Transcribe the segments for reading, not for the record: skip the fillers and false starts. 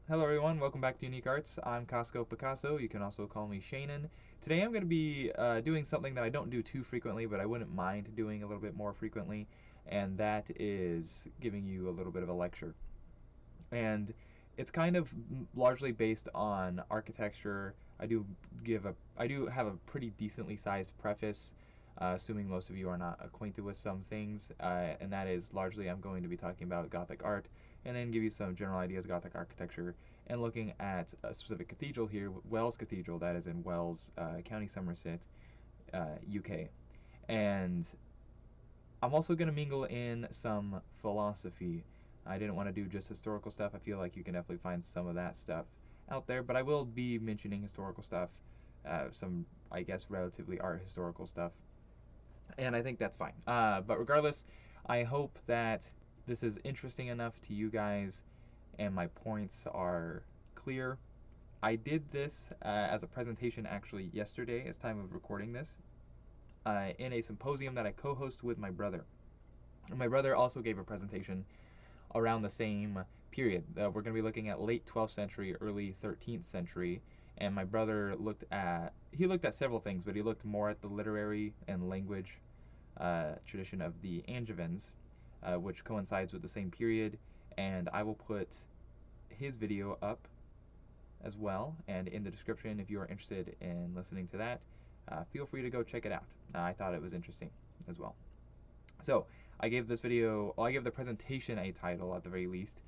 Hello everyone, welcome back to Unique Arts. I'm Costco Picasso, you can also call me Shannon. Today I'm going to be doing something that I don't do too frequently, but I wouldn't mind doing a little bit more frequently, and that is giving you a little bit of a lecture. And it's kind of largely based on architecture. I do have a pretty decently sized preface, assuming most of you are not acquainted with some things, and that is largely I'm going to be talking about Gothic art, and then give you some general ideas of Gothic architecture, and looking at a specific cathedral here, Wells Cathedral, that is in Wells, County Somerset, UK, and I'm also going to mingle in some philosophy. I didn't want to do just historical stuff. I feel like you can definitely find some of that stuff out there, but I will be mentioning historical stuff, some, I guess, relatively art historical stuff, and I think that's fine. But regardless, I hope that this is interesting enough to you guys and my points are clear. I did this as a presentation actually yesterday, as time of recording this, in a symposium that I co-host with my brother. And my brother also gave a presentation around the same period. We're going to be looking at late 12th century, early 13th century, and my brother looked at several things, but he looked more at the literary and language tradition of the Angevins, which coincides with the same period. And I will put his video up as well, and in the description if you are interested in listening to that. Feel free to go check it out. I thought it was interesting as well. So I gave the presentation a title at the very least,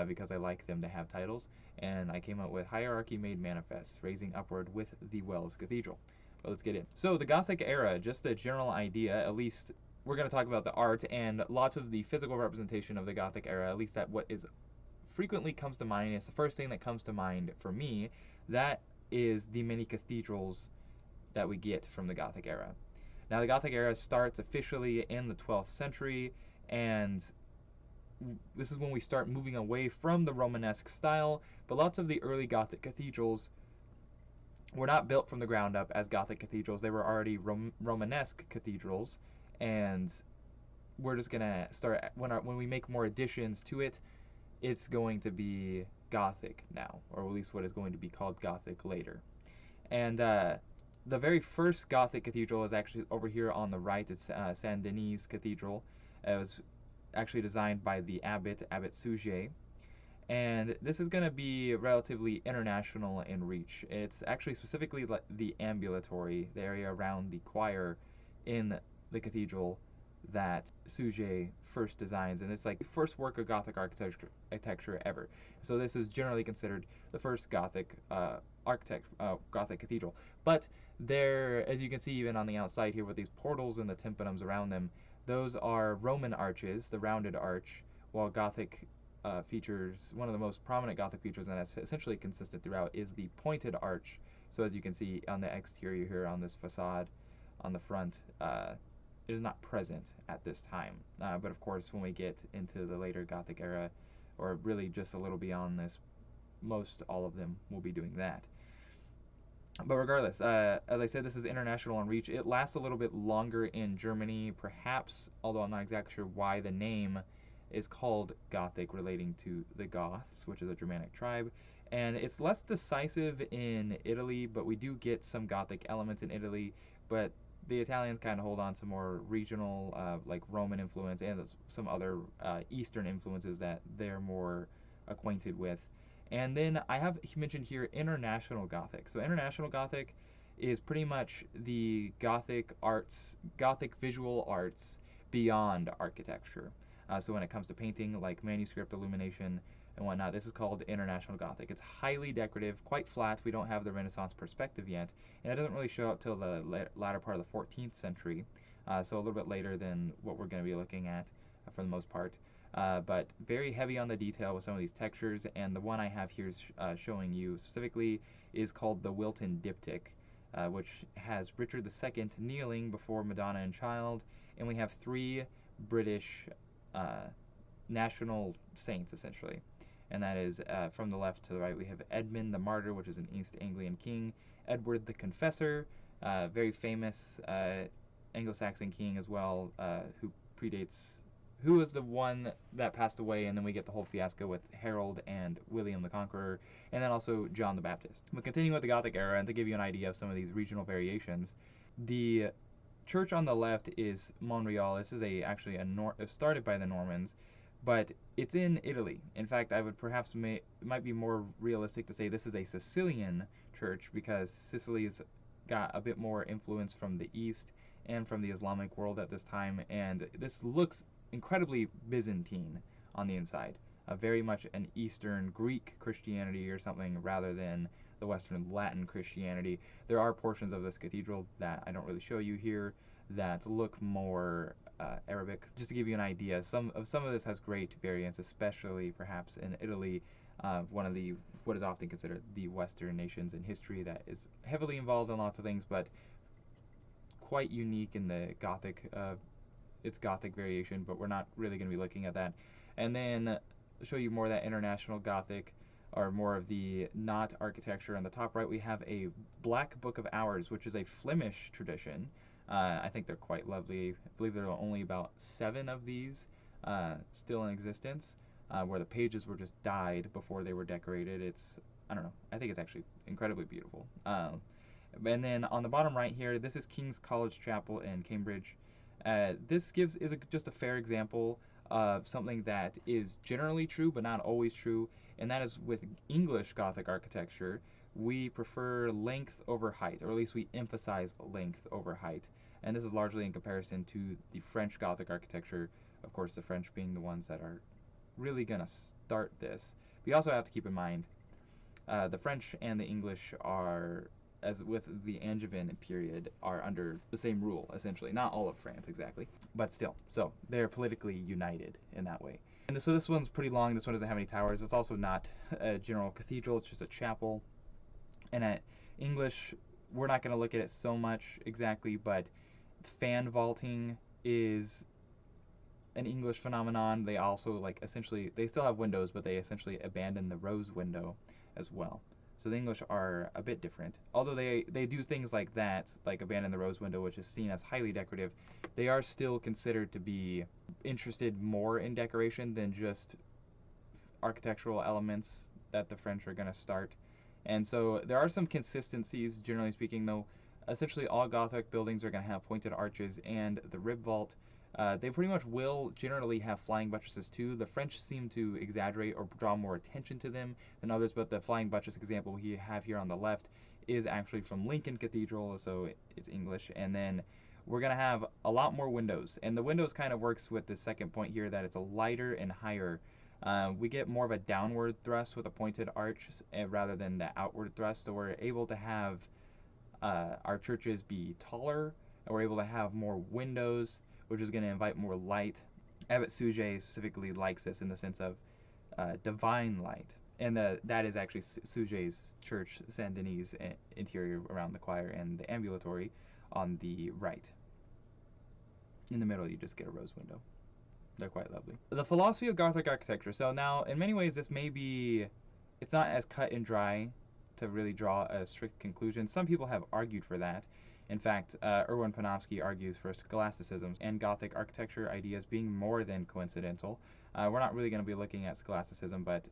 because I like them to have titles, and I came up with Hierarchy Made Manifest, Raising Upward with the Wells Cathedral. But let's get in. So the Gothic era, just a general idea, at least we're going to talk about the art and lots of the physical representation of the Gothic era, at least that what is frequently comes to mind. It's the first thing that comes to mind for me. That is the many cathedrals that we get from the Gothic era. Now, the Gothic era starts officially in the 12th century, and this is when we start moving away from the Romanesque style, but lots of the early Gothic cathedrals were not built from the ground up as Gothic cathedrals. They were already Romanesque cathedrals, and we're just going to start, when we make more additions to it, it's going to be Gothic now, or at least what is going to be called Gothic later. And the very first Gothic cathedral is actually over here on the right. It's Saint Denis Cathedral. It was actually designed by the Abbot Suger. And this is going to be relatively international in reach. It's actually specifically the ambulatory, the area around the choir in the cathedral, that Suger first designs, and it's like the first work of Gothic architecture ever. So this is generally considered the first Gothic Gothic cathedral. But there, as you can see even on the outside here with these portals and the tympanums around them, those are Roman arches, the rounded arch, while Gothic features, one of the most prominent Gothic features, and that's essentially consistent throughout, is the pointed arch. So as you can see on the exterior here on this facade on the front, it is not present at this time. But of course, when we get into the later Gothic era, or really just a little beyond this, most all of them will be doing that. But regardless, as I said, this is international in reach. It lasts a little bit longer in Germany, perhaps, although I'm not exactly sure why the name is called Gothic, relating to the Goths, which is a Germanic tribe. And it's less decisive in Italy, but we do get some Gothic elements in Italy. But the Italians kind of hold on to more regional, like Roman influence, and some other Eastern influences that they're more acquainted with. And then I have mentioned here International Gothic. So International Gothic is pretty much the Gothic arts, Gothic visual arts beyond architecture. So when it comes to painting, like manuscript illumination and whatnot, this is called International Gothic. It's highly decorative, quite flat. We don't have the Renaissance perspective yet, and it doesn't really show up till the latter part of the 14th century, so a little bit later than what we're going to be looking at for the most part. But very heavy on the detail with some of these textures, and the one I have here showing you specifically is called the Wilton Diptych, which has Richard II kneeling before Madonna and Child, and we have three British national saints, essentially. And that is, from the left to the right, we have Edmund the Martyr, which is an East Anglian king, Edward the Confessor, very famous Anglo-Saxon king as well, who who was the one that passed away, and then we get the whole fiasco with Harold and William the Conqueror, and then also John the Baptist. But continuing with the Gothic era, and to give you an idea of some of these regional variations, the church on the left is Monreal. This is actually started by the Normans, but it's in Italy. In fact, I would perhaps it might be more realistic to say this is a Sicilian church, because Sicily's got a bit more influence from the east and from the Islamic world at this time, and this looks incredibly Byzantine on the inside. Very much an Eastern Greek Christianity or something, rather than the Western Latin Christianity. There are portions of this cathedral that I don't really show you here that look more Arabic. Just to give you an idea, some of this has great variance, especially perhaps in Italy, one of the what is often considered the Western nations in history that is heavily involved in lots of things, but quite unique in the Gothic, its Gothic variation. But we're not really going to be looking at that. And then show you more of that international Gothic, or more of the knot architecture. On the top right, we have a Black Book of Hours, which is a Flemish tradition. I think they're quite lovely. I believe there are only about 7 of these still in existence, where the pages were just dyed before they were decorated. I don't know, I think it's actually incredibly beautiful. And then on the bottom right here, this is King's College Chapel in Cambridge. This is just a fair example of something that is generally true but not always true, and that is with English Gothic architecture, we prefer length over height, or at least we emphasize length over height. And this is largely in comparison to the French Gothic architecture, of course the French being the ones that are really going to start this. We also have to keep in mind the French and the English are, as with the Angevin period, are under the same rule, essentially. Not all of France, exactly, but still. So they're politically united in that way. And so this one's pretty long. This one doesn't have any towers. It's also not a general cathedral. It's just a chapel. And at English, we're not going to look at it so much exactly, but fan vaulting is an English phenomenon. They also, essentially, they still have windows, but they essentially abandon the rose window as well. So the English are a bit different. Although they do things like that, like abandon the rose window, which is seen as highly decorative, they are still considered to be interested more in decoration than just architectural elements that the French are going to start. And so there are some consistencies, generally speaking, though. Essentially all Gothic buildings are going to have pointed arches, and the rib vault, they pretty much will generally have flying buttresses too. The French seem to exaggerate or draw more attention to them than others, but the flying buttress example we have here on the left is actually from Lincoln Cathedral, so it's English. And then we're going to have a lot more windows, and the windows kind of works with the second point here, that it's a lighter and higher. We get more of a downward thrust with a pointed arch rather than the outward thrust, so we're able to have our churches be taller, and we're able to have more windows, which is going to invite more light. Abbot Suger specifically likes this in the sense of divine light, and that is actually Suger's church, Saint Denis interior around the choir, and the ambulatory on the right. In the middle, you just get a rose window. They're quite lovely. The philosophy of Gothic architecture. So now, in many ways, this may be, it's not as cut and dry to really draw a strict conclusion. Some people have argued for that. In fact, Erwin Panofsky argues for scholasticism and Gothic architecture ideas being more than coincidental. We're not really going to be looking at scholasticism, but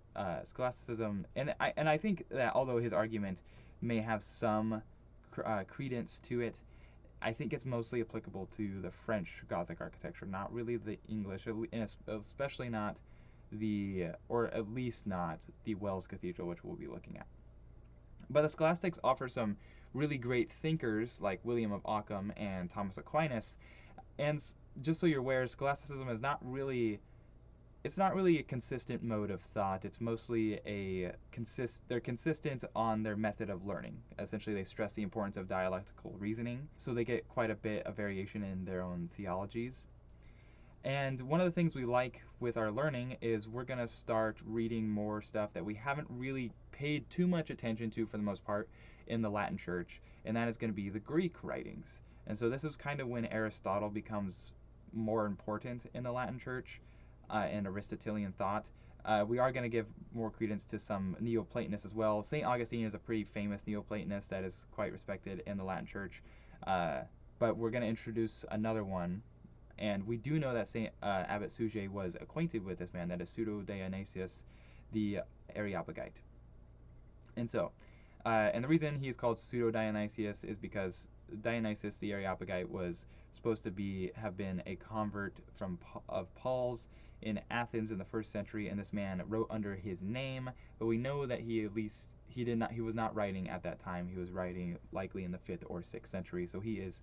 scholasticism, and I think that although his argument may have some credence to it, I think it's mostly applicable to the French Gothic architecture, not really the English, and especially not or at least not the Wells Cathedral, which we'll be looking at. But the scholastics offer some really great thinkers like William of Ockham and Thomas Aquinas, and just so you're aware, scholasticism is not really a consistent mode of thought. It's mostly they're consistent on their method of learning. Essentially, they stress the importance of dialectical reasoning, so they get quite a bit of variation in their own theologies. And one of the things we like with our learning is we're going to start reading more stuff that we haven't really paid too much attention to for the most part in the Latin Church, and that is going to be the Greek writings. And so this is kind of when Aristotle becomes more important in the Latin Church, and Aristotelian thought. We are going to give more credence to some Neoplatonists as well. St. Augustine is a pretty famous Neoplatonist that is quite respected in the Latin Church, but we're going to introduce another one, And we do know that Saint Abbot Suger was acquainted with this man, that is Pseudo-Dionysius the Areopagite. And so, and the reason he's called Pseudo-Dionysius is because Dionysius the Areopagite was supposed to have been a convert of Paul's in Athens in the 1st century, and this man wrote under his name, but we know that he was not writing at that time. He was writing likely in the 5th or 6th century, so he is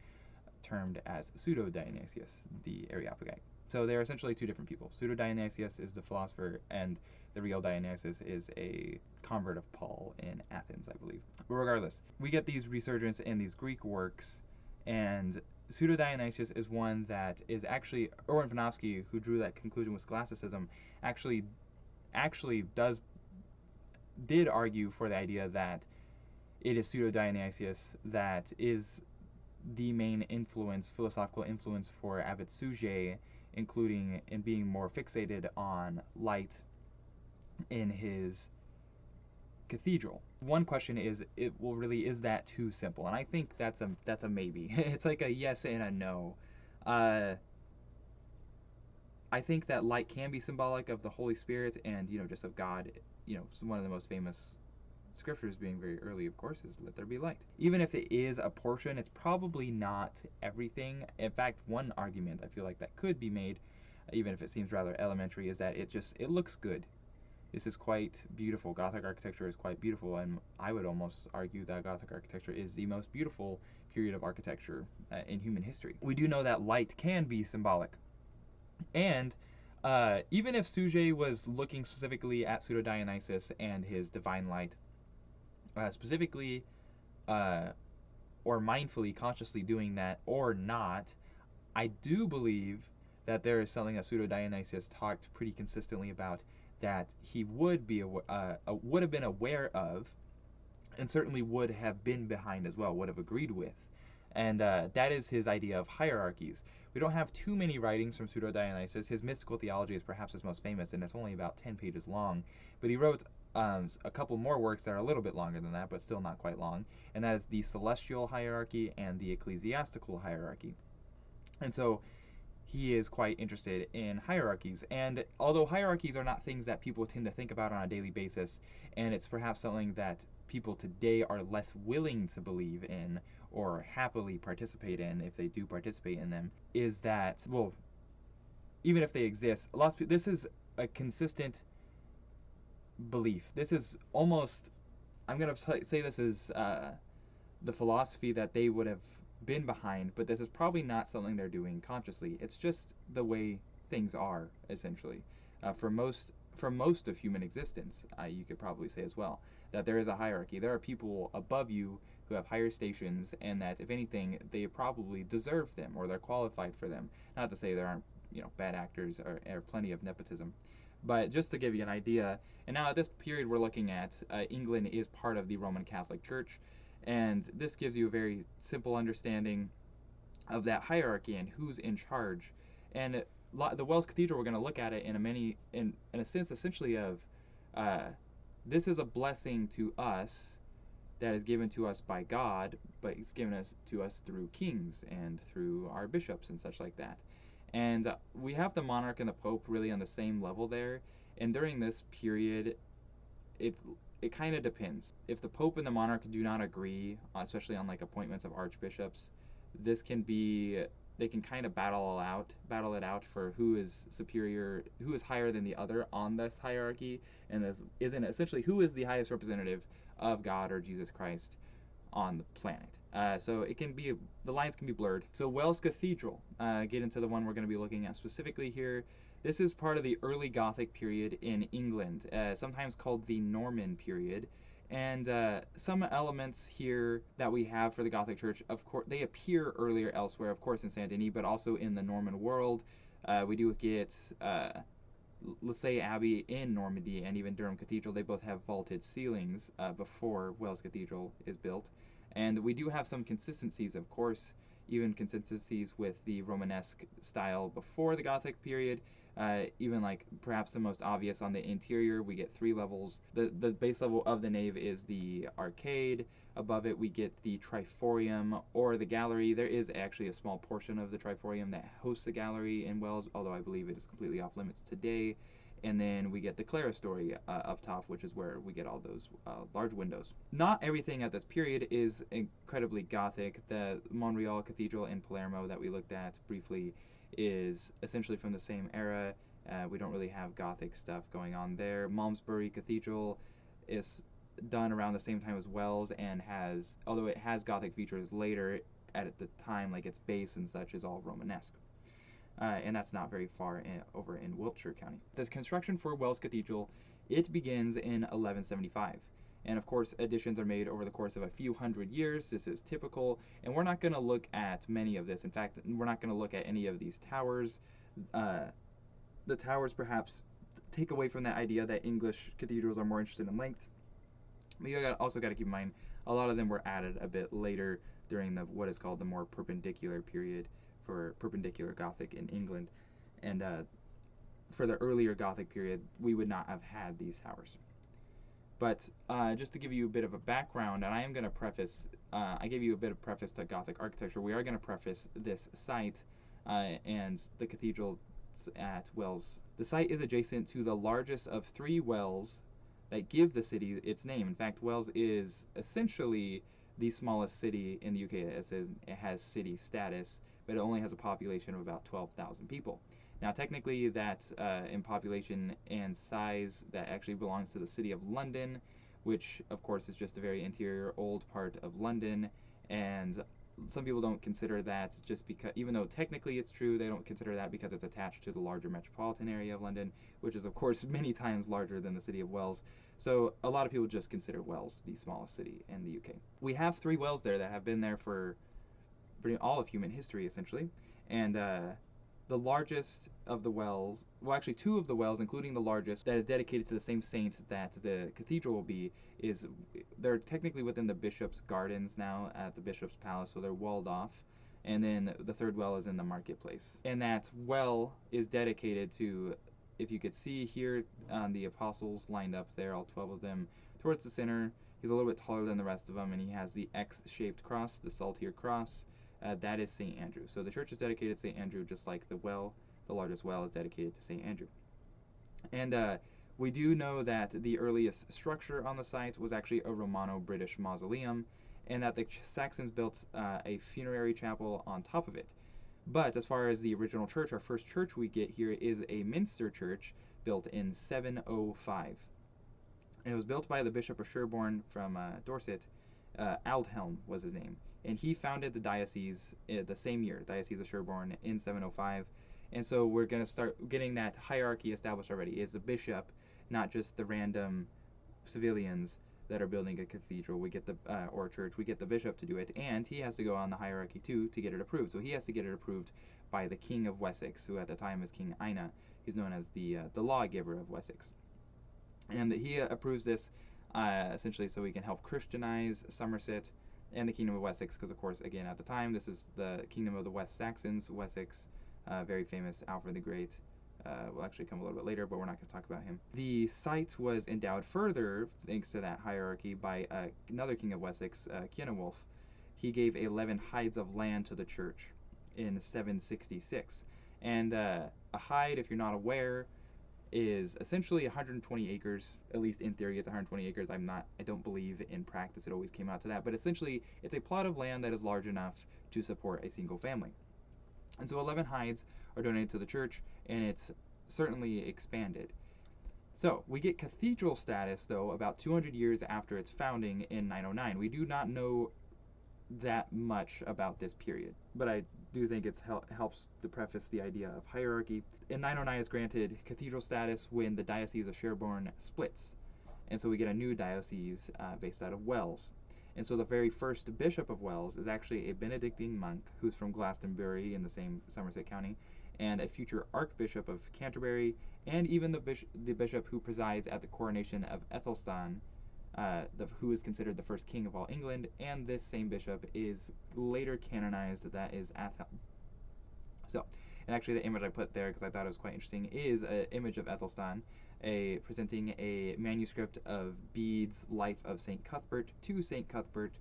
termed as Pseudo-Dionysius the Areopagite. So they're essentially two different people. Pseudo-Dionysius is the philosopher, and the real Dionysius is a convert of Paul in Athens, I believe. But regardless, we get these resurgence in these Greek works, and Pseudo-Dionysius is one that is actually, Erwin Panofsky, who drew that conclusion with scholasticism, actually did argue for the idea that it is Pseudo-Dionysius that is the main philosophical influence for Abbot Suger, including in being more fixated on light in his cathedral. One question is, is that too simple? And I think that's a maybe. It's like a yes and a no. I think that light can be symbolic of the Holy Spirit and, just of God. One of the most famous scriptures, being very early, of course, is let there be light. Even if it is a portion, it's probably not everything. In fact, one argument I feel like that could be made, even if it seems rather elementary, is that it looks good. This is quite beautiful. Gothic architecture is quite beautiful, and I would almost argue that Gothic architecture is the most beautiful period of architecture in human history. We do know that light can be symbolic, and even if Suger was looking specifically at Pseudo-Dionysius and his divine light, specifically or mindfully, consciously doing that or not, I do believe that there is something that Pseudo-Dionysius talked pretty consistently about, that he would have been aware of, and certainly would have been behind as well, would have agreed with. And that is his idea of hierarchies. We don't have too many writings from Pseudo-Dionysius. His mystical theology is perhaps his most famous, and it's only about 10 pages long. But he wrote a couple more works that are a little bit longer than that, but still not quite long, and that is the celestial hierarchy and the ecclesiastical hierarchy. And so he is quite interested in hierarchies. And although hierarchies are not things that people tend to think about on a daily basis, and it's perhaps something that people today are less willing to believe in or happily participate in, if they do participate in them, is that, well, even if they exist, this is a consistent belief. This is almost, I'm going to say this is the philosophy that they would have been behind, but this is probably not something they're doing consciously. It's just the way things are, essentially. For most of human existence, you could probably say as well, that there is a hierarchy. There are people above you who have higher stations, and that, if anything, they probably deserve them, or they're qualified for them. Not to say there aren't, bad actors or plenty of nepotism. But just to give you an idea, and now at this period we're looking at, England is part of the Roman Catholic Church, and this gives you a very simple understanding of that hierarchy and who's in charge. And the Wells Cathedral, we're going to look at it in a sense essentially of this is a blessing to us that is given to us by God, but it's given to us through kings and through our bishops and such like that. And we have the monarch and the pope really on the same level there. And during this period, it kind of depends. If the pope and the monarch do not agree, especially on like appointments of archbishops, they can kind of battle it out for who is superior, who is higher than the other on this hierarchy, and essentially who is the highest representative of God or Jesus Christ on the planet. So the lines can be blurred. So Wells Cathedral, get into the one we're going to be looking at specifically here. This is part of the early Gothic period in England, sometimes called the Norman period. And some elements here that we have for the Gothic Church, of course, they appear earlier elsewhere, of course in Saint Denis, but also in the Norman world. We do get Lessay Abbey in Normandy and even Durham Cathedral. They both have vaulted ceilings before Wells Cathedral is built. And we do have some consistencies, of course, even consistencies with the Romanesque style before the Gothic period, Even like perhaps the most obvious on the interior, we get 3 levels. The base level of the nave is the arcade. Above it we get the triforium or the gallery. There is actually a small portion of the triforium that hosts the gallery in Wells, although I believe it is completely off limits today. And then we get the clerestory up top, which is where we get all those large windows. Not everything at this period is incredibly Gothic. The Monreal Cathedral in Palermo that we looked at briefly is essentially from the same era. We don't really have Gothic stuff going on there. Malmesbury Cathedral is done around the same time as Wells and has, although it has Gothic features later, at the time, like its base and such is all Romanesque. And that's not very far over in Wiltshire County. The construction for Wells Cathedral, it begins in 1175. And of course, additions are made over the course of a few hundred years. This is typical, and we're not going to look at many of this. In fact, we're not going to look at any of these towers. The towers perhaps take away from that idea that English cathedrals are more interested in length. But you also got to keep in mind, a lot of them were added a bit later during what is called the more perpendicular period for perpendicular Gothic in England. And for the earlier Gothic period, we would not have had these towers. But just to give you a bit of a background, and I am going to preface, I gave you a bit of preface to Gothic architecture. We are going to preface this site and the cathedral at Wells. The site is adjacent to the largest of 3 wells that give the city its name. In fact, Wells is essentially the smallest city in the UK. It has city status, but it only has a population of about 12,000 people. Now, technically, that in population and size, that actually belongs to the city of London, which, of course, is just a very interior, old part of London. And some people don't consider that just because, even though technically it's true, they don't consider that because it's attached to the larger metropolitan area of London, which is, of course, many times larger than the city of Wells. So a lot of people just consider Wells the smallest city in the UK. We have 3 wells there that have been there for pretty all of human history, essentially. And the largest of the wells, well, actually 2 of the wells, including the largest, that is dedicated to the same saint that the cathedral will be, they're technically within the bishop's gardens now at the bishop's palace, so they're walled off. And then the 3rd well is in the marketplace. And that well is dedicated to, if you could see here on the apostles lined up there, all 12 of them, towards the center. He's a little bit taller than the rest of them, and he has the X-shaped cross, the saltire cross. That is St. Andrew. So the church is dedicated to St. Andrew, just like the well, the largest well, is dedicated to St. Andrew. And we do know that the earliest structure on the site was actually a Romano-British mausoleum, and that the Saxons built a funerary chapel on top of it. But as far as the original church, our first church we get here is a minster church built in 705. And it was built by the Bishop of Sherborne from Dorset. Aldhelm was his name. And he founded the diocese the same year, Diocese of Sherborne, in 705. And so we're going to start getting that hierarchy established already. It's the bishop, not just the random civilians that are building a cathedral. We get or a church. We get the bishop to do it, and he has to go on the hierarchy too to get it approved. So he has to get it approved by the King of Wessex, who at the time is King Ina. He's known as the lawgiver of Wessex, and he approves this essentially so we can help Christianize Somerset and the Kingdom of Wessex, because of course, again, at the time, this is the Kingdom of the West Saxons. Wessex, very famous, Alfred the Great, will actually come a little bit later, but we're not going to talk about him. The site was endowed further, thanks to that hierarchy, by another King of Wessex, Cynewulf. He gave 11 hides of land to the church in 766. And a hide, if you're not aware, is essentially 120 acres. At least in theory it's 120 acres. I don't believe in practice it always came out to that, but essentially it's a plot of land that is large enough to support a single family. And so 11 hides are donated to the church, and it's certainly expanded. So we get cathedral status though about 200 years after its founding in 909. We do not know that much about this period, but I do think it helps to preface the idea of hierarchy. In 909 is granted cathedral status when the Diocese of Sherborne splits, and so we get a new diocese based out of Wells. And so the very first bishop of Wells is actually a Benedictine monk who's from Glastonbury in the same Somerset County, and a future Archbishop of Canterbury, and even the bishop who presides at the coronation of Ethelstan, who is considered the first king of all England, and this same bishop is later canonized, that is Athelm. So, And actually the image I put there, because I thought it was quite interesting, is an image of Ethelstan, presenting a manuscript of Bede's Life of St. Cuthbert to St. Cuthbert,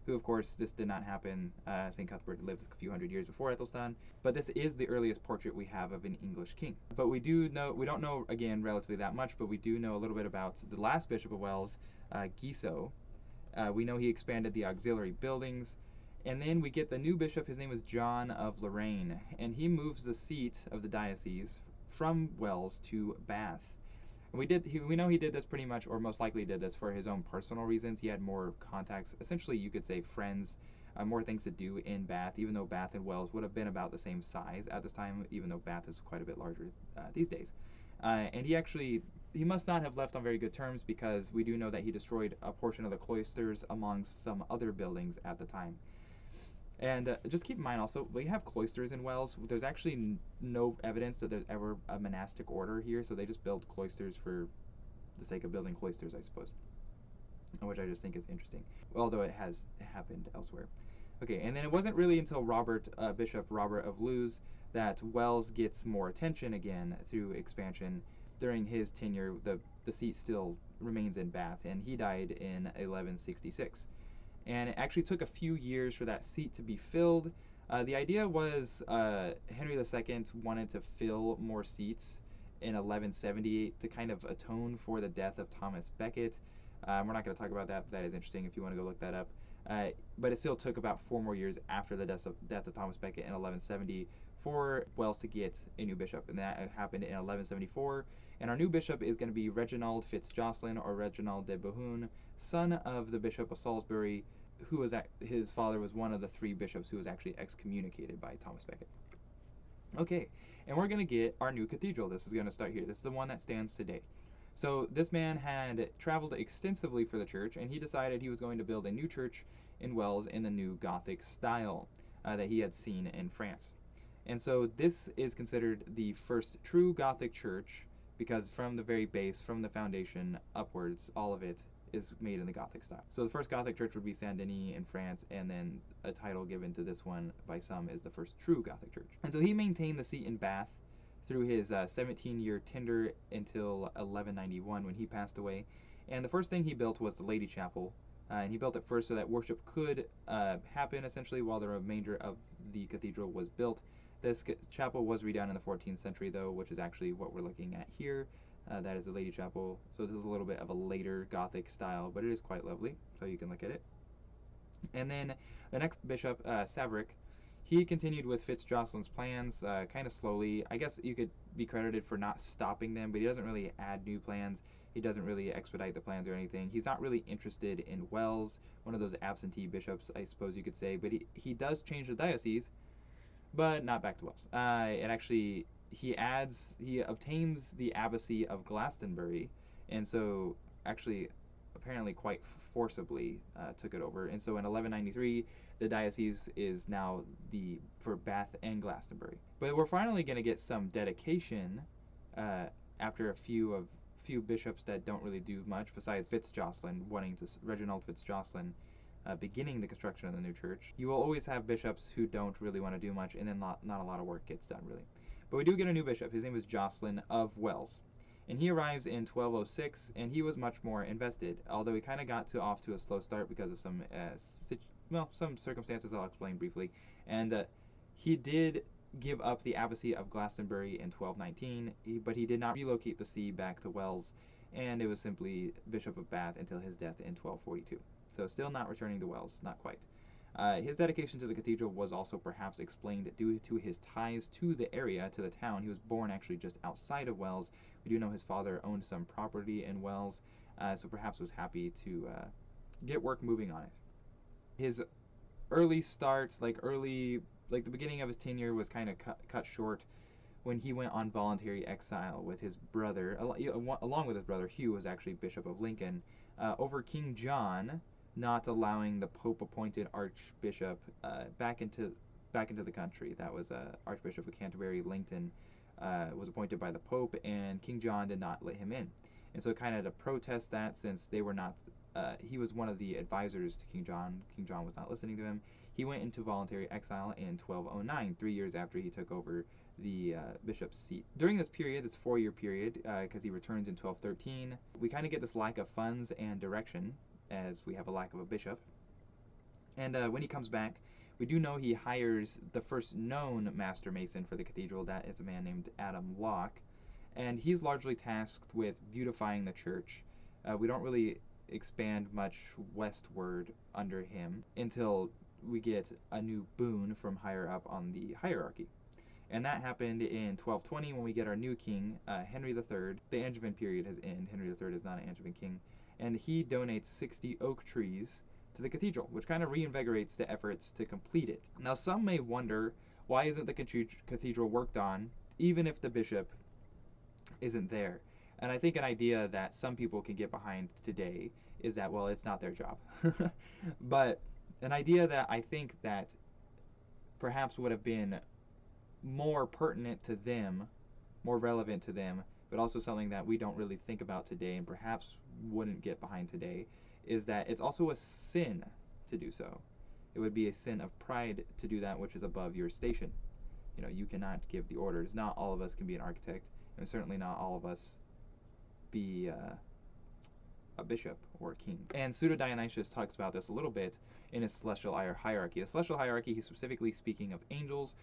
who, of course, this did not happen. St. Cuthbert lived a few hundred years before Ethelstan, but this is the earliest portrait we have of an English king. But we don't know, again, relatively that much, but we do know a little bit about the last Bishop of Wells, Giso. We know he expanded the auxiliary buildings, and then we get the new bishop. His name was John of Lorraine, and he moves the seat of the diocese from Wells to Bath. We know he did this pretty much, or most likely did this for his own personal reasons. He had more contacts, essentially you could say friends, more things to do in Bath, even though Bath and Wells would have been about the same size at this time, even though Bath is quite a bit larger these days. And he must not have left on very good terms, because we do know that he destroyed a portion of the cloisters amongst some other buildings at the time. And just keep in mind also, we have cloisters in Wells. There's actually no evidence that there's ever a monastic order here, so they just build cloisters for the sake of building cloisters, I suppose, which I just think is interesting, although it has happened elsewhere. Okay, and then it wasn't really until Bishop Robert of Lewes, that Wells gets more attention again through expansion. During his tenure, the seat still remains in Bath, and he died in 1166. And it actually took a few years for that seat to be filled. The idea was Henry II wanted to fill more seats in 1178 to kind of atone for the death of Thomas Becket. We're not going to talk about that, but that is interesting if you want to go look that up. But it still took about 4 more years after the death of Thomas Becket in 1170 for Wells to get a new bishop, and that happened in 1174. And our new bishop is going to be Reginald Fitzjocelyn, or Reginald de Bohun, son of the Bishop of Salisbury, his father was one of the 3 bishops who was actually excommunicated by Thomas Becket. Okay, and we're going to get our new cathedral. This is going to start here. This is the one that stands today. So this man had traveled extensively for the church, and he decided he was going to build a new church in Wells in the new Gothic style that he had seen in France. And so this is considered the first true Gothic church, because from the very base, from the foundation upwards, all of it is made in the Gothic style. So the first Gothic church would be Saint Denis in France, and then a title given to this one by some is the first true Gothic church. And so he maintained the seat in Bath through his 17-year tenure until 1191, when he passed away. And the first thing he built was the Lady Chapel, and he built it first so that worship could happen essentially while the remainder of the cathedral was built. This chapel was redone in the 14th century though, which is actually what we're looking at here. That is the Lady Chapel. So this is a little bit of a later Gothic style, but it is quite lovely, so you can look at it. And then the next bishop, Saverick, he continued with Fitzjocelyn's plans kind of slowly. I guess you could be credited for not stopping them, but he doesn't really add new plans. He doesn't really expedite the plans or anything. He's not really interested in Wells, one of those absentee bishops, I suppose you could say, but he does change the diocese, but not back to Wells. And actually, he obtains the abbacy of Glastonbury, and so actually apparently quite forcibly took it over. And so in 1193, the diocese is now for Bath and Glastonbury. But we're finally going to get some dedication after a few bishops that don't really do much, besides Reginald Fitzjocelyn beginning the construction of the new church. You will always have bishops who don't really want to do much, and then not a lot of work gets done, really. But we do get a new bishop. His name is Jocelyn of Wells. And he arrives in 1206, and he was much more invested, although he kind of got off to a slow start because of some circumstances I'll explain briefly. And he did give up the abbacy of Glastonbury in 1219, but he did not relocate the see back to Wells, and it was simply Bishop of Bath until his death in 1242. So still not returning to Wells, not quite. His dedication to the cathedral was also perhaps explained due to his ties to the area, to the town. He was born actually just outside of Wells. We do know his father owned some property in Wells, so perhaps was happy to get work moving on it. His early starts, like the beginning of his tenure, was kind of cut short when he went on voluntary exile with his brother, along with his brother Hugh, was actually Bishop of Lincoln, over King John not allowing the Pope-appointed Archbishop back into the country. That was Archbishop of Canterbury, Langton, was appointed by the Pope, and King John did not let him in. And so kind of to protest that, since they were not, he was one of the advisors to King John was not listening to him, he went into voluntary exile in 1209, 3 years after he took over the bishop's seat. During this period, this 4-year period, because he returns in 1213, we kind of get this lack of funds and direction, as we have a lack of a bishop. And when he comes back, we do know he hires the first known master mason for the cathedral. That is a man named Adam Locke, and he's largely tasked with beautifying the church. We don't really expand much westward under him until we get a new boon from higher up on the hierarchy. And that happened in 1220 when we get our new king, Henry III. The Angevin period has ended. Henry III is not an Angevin king. And he donates 60 oak trees to the cathedral, which kind of reinvigorates the efforts to complete it. Now, some may wonder, why isn't the cathedral worked on, even if the bishop isn't there? And I think an idea that some people can get behind today is that, well, it's not their job. But an idea that I think that perhaps would have been more pertinent to them, more relevant to them, but also something that we don't really think about today and perhaps wouldn't get behind today, is that it's also a sin to do so. It would be a sin of pride to do that which is above your station. You know, you cannot give the orders. Not all of us can be an architect, and certainly not all of us be a bishop or a king. And Pseudo-Dionysius talks about this a little bit in his celestial hierarchy. The celestial hierarchy, he's specifically speaking of angels,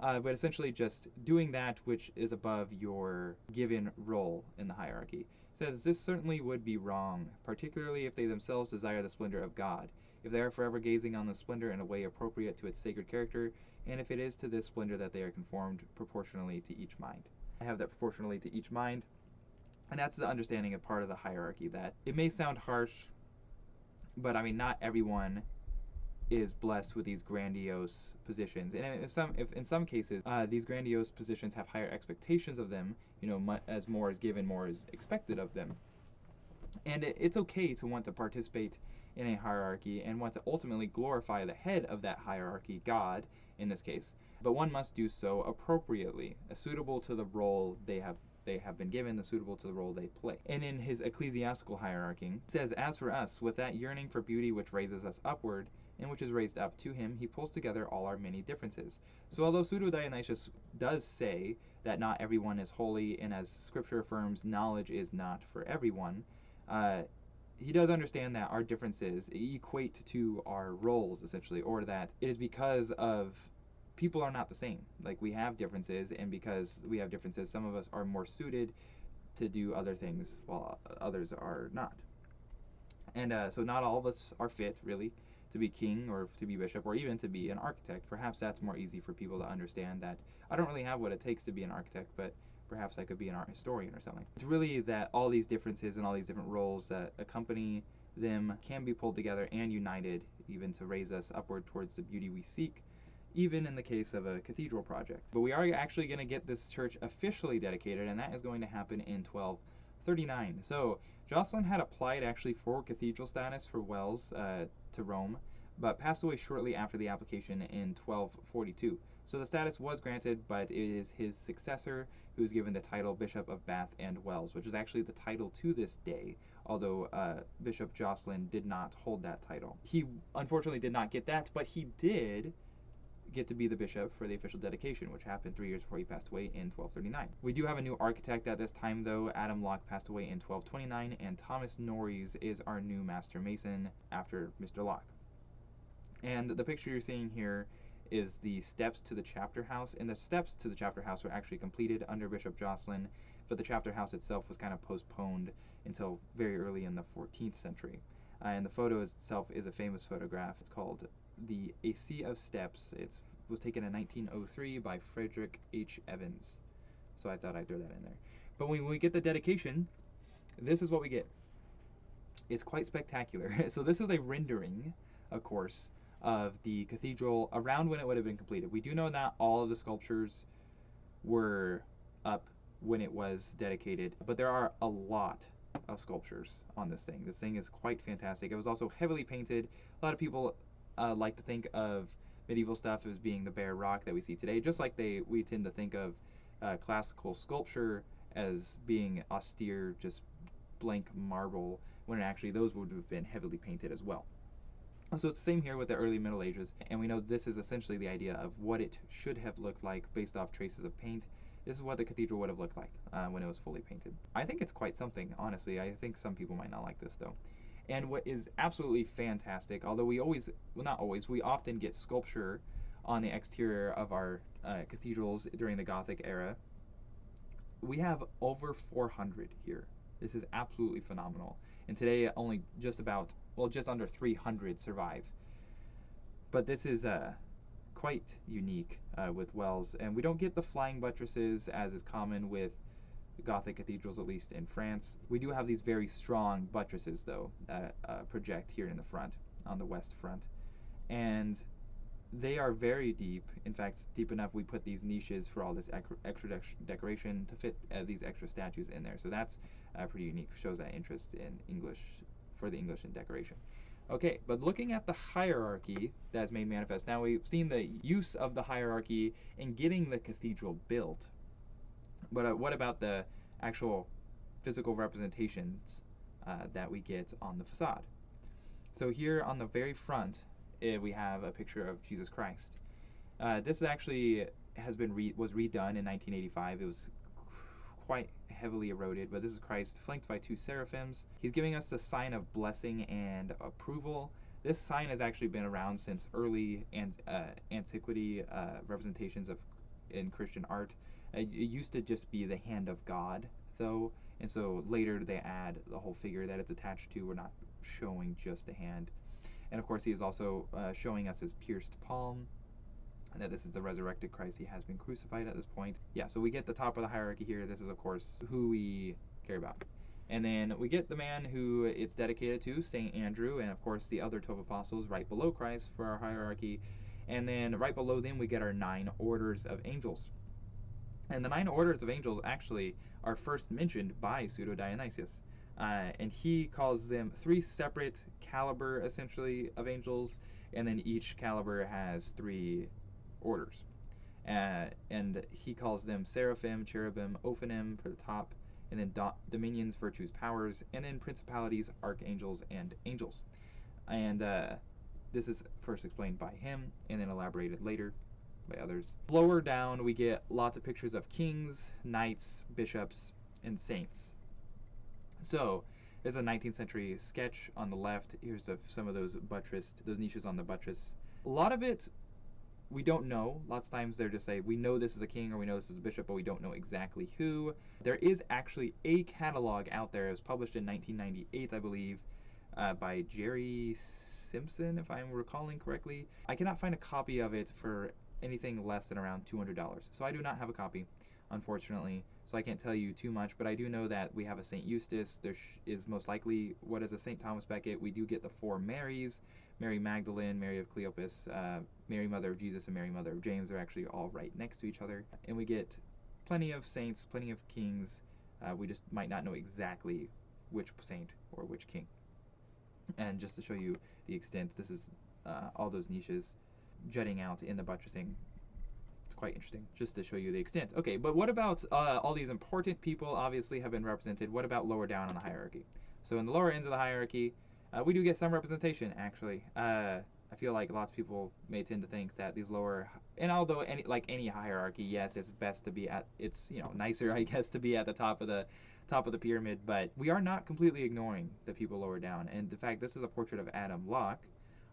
but essentially just doing that which is above your given role in the hierarchy. He says, this certainly would be wrong, particularly if they themselves desire the splendor of God, if they are forever gazing on the splendor in a way appropriate to its sacred character, and if it is to this splendor that they are conformed proportionally to each mind. I have that proportionally to each mind, and that's the understanding of part of the hierarchy, that it may sound harsh, but I mean, not everyone is blessed with these grandiose positions, and if in some cases these grandiose positions have higher expectations of them, you know, as more is given, more is expected of them. And it's okay to want to participate in a hierarchy and want to ultimately glorify the head of that hierarchy, God in this case, but one must do so appropriately, suitable to the role they have been given, suitable to the role they play. And in his ecclesiastical hierarchy, it says, as for us, with that yearning for beauty which raises us upward, and which is raised up to him, he pulls together all our many differences. So although Pseudo-Dionysius does say that not everyone is holy, and as scripture affirms, knowledge is not for everyone, he does understand that our differences equate to our roles, essentially, or that it is because of people are not the same. Like, we have differences, and because we have differences, some of us are more suited to do other things while others are not. And so not all of us are fit, really, to be king or to be bishop or even to be an architect. Perhaps that's more easy for people to understand, that I don't really have what it takes to be an architect, but perhaps I could be an art historian or something. It's really that all these differences and all these different roles that accompany them can be pulled together and united, even to raise us upward towards the beauty we seek, even in the case of a cathedral project. But we are actually going to get this church officially dedicated, and that is going to happen in 1239. So Jocelyn had applied actually for cathedral status for Wells to Rome, but passed away shortly after the application in 1242. So the status was granted, but it is his successor who is given the title Bishop of Bath and Wells, which is actually the title to this day, although Bishop Jocelyn did not hold that title. He unfortunately did not get that, but he did get to be the bishop for the official dedication, which happened 3 years before he passed away in 1239. We do have a new architect at this time, though. Adam Locke passed away in 1229, and Thomas Norreys is our new master mason after Mr. Locke. And the picture you're seeing here is the steps to the chapter house, and the steps to the chapter house were actually completed under Bishop Jocelyn, but the chapter house itself was kind of postponed until very early in the 14th century. And the photo itself is a famous photograph. It's called the A Sea of Steps. It was taken in 1903 by Frederick H. Evans. So I thought I'd throw that in there. But when we get the dedication, this is what we get. It's quite spectacular. So this is a rendering, of course, of the cathedral around when it would have been completed. We do know not all of the sculptures were up when it was dedicated, but there are a lot of sculptures on this thing. This thing is quite fantastic. It was also heavily painted. A lot of people like to think of medieval stuff as being the bare rock that we see today, just like we tend to think of classical sculpture as being austere, just blank marble, when actually those would have been heavily painted as well. So it's the same here with the early Middle Ages, and we know this is essentially the idea of what it should have looked like based off traces of paint. This is what the cathedral would have looked like when it was fully painted. I think it's quite something, honestly. I think some people might not like this though. And what is absolutely fantastic, although we always, well, not always, we often get sculpture on the exterior of our cathedrals during the Gothic era. We have over 400 here. This is absolutely phenomenal. And today only just about, well, just under 300 survive. But this is quite unique with Wells. And we don't get the flying buttresses as is common with Gothic cathedrals, at least in France. We do have these very strong buttresses, though, that project here in the front, on the west front. And they are very deep. In fact, deep enough we put these niches for all this extra decoration to fit these extra statues in there. So that's pretty unique. Shows that interest in English, for the English in decoration. Okay, but looking at the hierarchy that's made manifest. Now we've seen the use of the hierarchy in getting the cathedral built. But what about the actual physical representations that we get on the facade? So here on the very front, we have a picture of Jesus Christ. This actually was redone in 1985. It was quite heavily eroded, but this is Christ flanked by two seraphims. He's giving us the sign of blessing and approval. This sign has actually been around since early antiquity representations in Christian art. It used to just be the hand of God, though, and so later they add the whole figure that it's attached to. We're not showing just the hand. And of course, he is also showing us his pierced palm, and that this is the resurrected Christ. He has been crucified at this point. Yeah, so we get the top of the hierarchy here. This is, of course, who we care about. And then we get the man who it's dedicated to, St. Andrew, and of course the other 12 apostles right below Christ for our hierarchy. And then right below them, we get our 9 orders of angels. And the 9 orders of angels actually are first mentioned by Pseudo-Dionysius. And he calls them 3 separate caliber, essentially, of angels, and then each caliber has 3 orders. And he calls them seraphim, cherubim, ophanim for the top, and then dominions, virtues, powers, and then principalities, archangels, and angels. And this is first explained by him, and then elaborated later by others. Lower down, we get lots of pictures of kings, knights, bishops, and saints. So there's a 19th century sketch on the left. Here's some of those niches on the buttress. A lot of it we don't know. Lots of times they're just say, we know this is a king or we know this is a bishop, but we don't know exactly who. There is actually a catalog out there. It was published in 1998, I believe, by Jerry Simpson, if I'm recalling correctly. I cannot find a copy of it for anything less than around $200. So I do not have a copy, unfortunately. So I can't tell you too much, but I do know that we have a St. Eustace. There is most likely what is a St. Thomas Becket. We do get the 4 Marys. Mary Magdalene, Mary of Cleopas, Mary Mother of Jesus, and Mary Mother of James are actually all right next to each other. And we get plenty of saints, plenty of kings. We just might not know exactly which saint or which king. And just to show you the extent, this is all those niches jutting out in the buttressing. It's quite interesting, just to show you the extent. Okay, but what about all these important people obviously have been represented. What about lower down on the hierarchy? So in the lower ends of the hierarchy, we do get some representation, actually. I feel like lots of people may tend to think that these lower, and although any hierarchy, yes, it's best to be at, it's nicer, I guess, to be at the top of the pyramid, but we are not completely ignoring the people lower down. And in fact, this is a portrait of Adam Locke,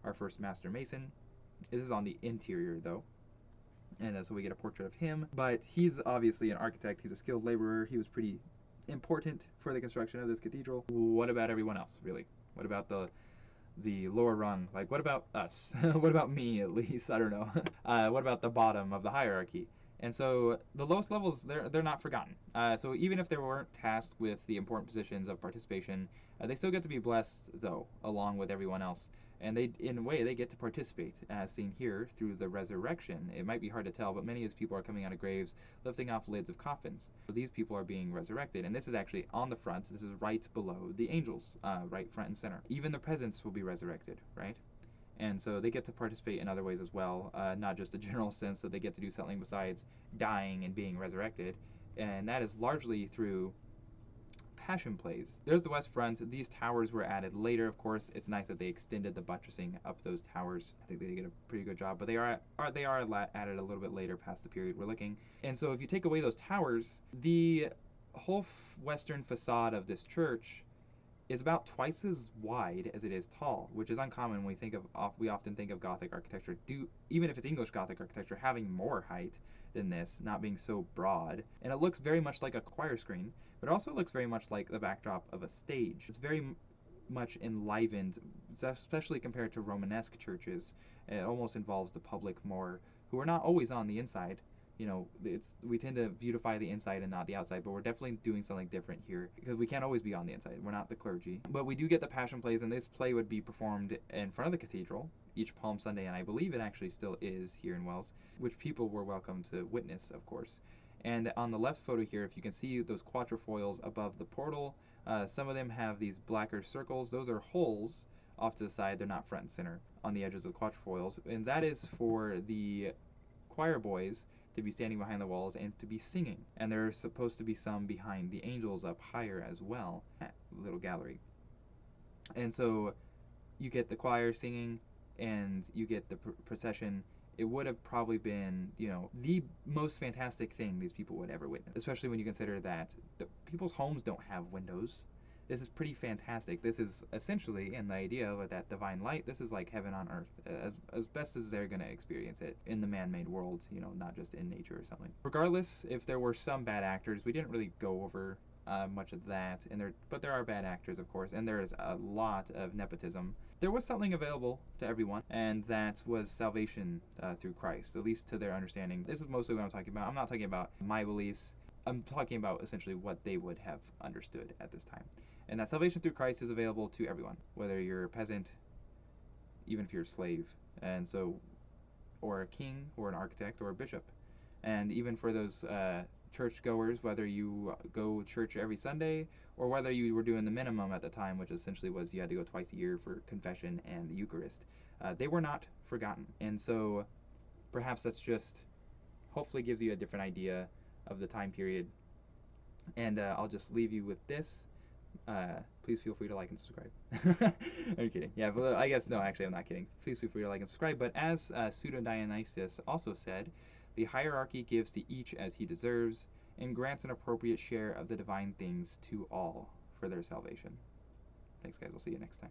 our first master mason. This is on the interior, though. And so we get a portrait of him, but he's obviously an architect. He's a skilled laborer. He was pretty important for the construction of this cathedral. What about everyone else, really? What about the lower rung? Like, what about us? What about me, at least? I don't know. What about the bottom of the hierarchy? And so the lowest levels, they're not forgotten. So even if they weren't tasked with the important positions of participation, they still get to be blessed, though, along with everyone else. And they, in a way, they get to participate, as seen here, through the resurrection. It might be hard to tell, but many of these people are coming out of graves, lifting off lids of coffins. So these people are being resurrected, and this is actually on the front. This is right below the angels, right front and center. Even the peasants will be resurrected, right? And so they get to participate in other ways as well, not just a general sense that they get to do something besides dying and being resurrected. And that is largely through Passion Plays. There's the west front. These towers were added later, of course. It's nice that they extended the buttressing up those towers. I think they did a pretty good job, but they are added a little bit later past the period we're looking. And so if you take away those towers, the whole western facade of this church is about twice as wide as it is tall, which is uncommon when we often think of Gothic architecture, even if it's English Gothic architecture, having more height than this, not being so broad. And it looks very much like a choir screen, but it also looks very much like the backdrop of a stage. It's very much enlivened, especially compared to Romanesque churches. It almost involves the public more, who are not always on the inside. You know, we tend to beautify the inside and not the outside, but we're definitely doing something different here because we can't always be on the inside. We're not the clergy. But we do get the Passion Plays, and this play would be performed in front of the cathedral each Palm Sunday, and I believe it actually still is here in Wells, which people were welcome to witness, of course. And on the left photo here, if you can see those quatrefoils above the portal, some of them have these blacker circles. Those are holes off to the side. They're not front and center on the edges of the quatrefoils, and that is for the choir boys to be standing behind the walls and to be singing. And there's supposed to be some behind the angels up higher as well, that little gallery. And so you get the choir singing and you get the procession. It would have probably been, you know, the most fantastic thing these people would ever witness, especially when you consider that the people's homes don't have windows. This is pretty fantastic. This is essentially, in the idea of that divine light, this is like heaven on earth, as best as they're going to experience it in the man-made world, you know, not just in nature or something. Regardless, if there were some bad actors, we didn't really go over much of that, but there are bad actors, of course, and there is a lot of nepotism. There was something available to everyone, and that was salvation through Christ, at least to their understanding. This is mostly what I'm talking about. I'm not talking about my beliefs. I'm talking about essentially what they would have understood at this time. And that salvation through Christ is available to everyone, whether you're a peasant, even if you're a slave, and so, or a king, or an architect, or a bishop. And even for those churchgoers, whether you go to church every Sunday, or whether you were doing the minimum at the time, which essentially was you had to go twice a year for confession and the Eucharist, they were not forgotten. And so perhaps that's just, hopefully gives you a different idea of the time period. And I'll just leave you with this. Please feel free to like and subscribe. I'm kidding. Yeah, but I guess, no, actually I'm not kidding. Please feel free to like and subscribe. But as Pseudo-Dionysius also said, the hierarchy gives to each as he deserves and grants an appropriate share of the divine things to all for their salvation. Thanks, guys. I'll see you next time.